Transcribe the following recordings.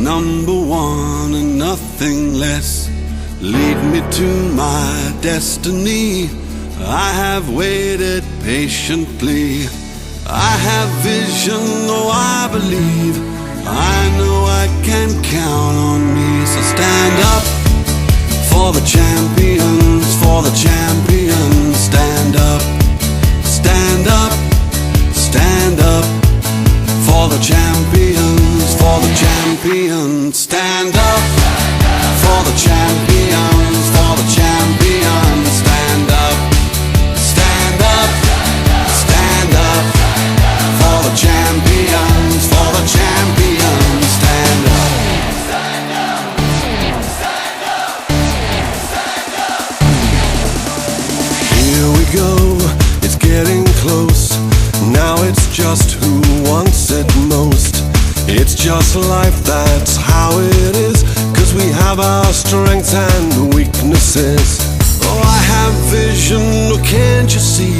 number one and nothing less. Lead me to my destiny. I have waited patiently. I have vision, though I believe. I know I can count on me. So stand up for the champions, for the champions. Stand up, stand up, stand up for the champions, for the champions. Stand up for the champions, for the champions. Stand up, stand up, stand up for the champions, for the champions. Stand up. Here we go, it's getting close. Now it's just who wants it most. It's just life, that's how it is. 'Cause we have our strengths and weaknesses. Oh, I have vision, oh, can't you see?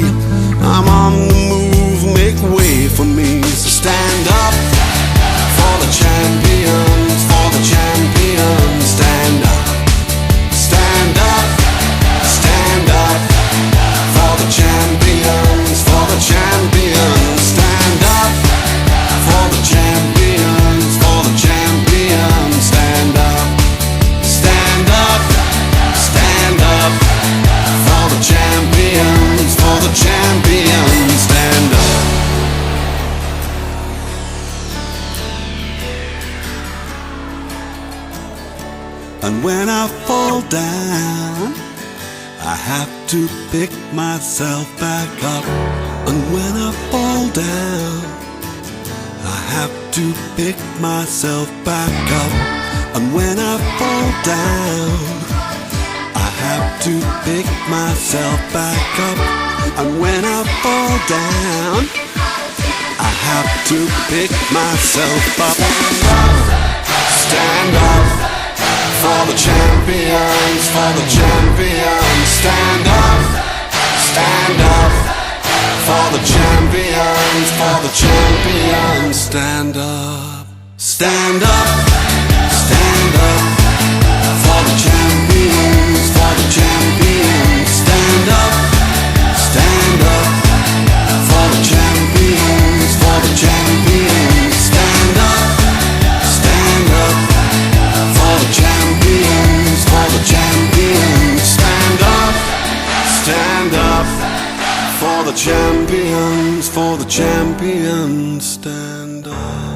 I'm on the move, make way for me. So stand up for the champions, for the champions. Stand up, stand up, stand up for the champions, for the champions. Stand up for the champions, for the champions. Stand up, stand up, stand up for the champions, for the champions. Stand up. And when I fall down, I have to pick myself back up. And when I fall down, I have to pick myself back up. And when I fall down, I have to pick myself back up. And when I fall down, I have to pick myself up. Stand up for the champions, for the champions. Stand up, stand up for the champions, for the champions. Stand up, stand up, stand up for the champions, for the champions. Stand up, stand up for the champions, for the champions. Stand up, stand up for the champions, for the champions. Stand up, stand up for the champions, for the champions. Stand up.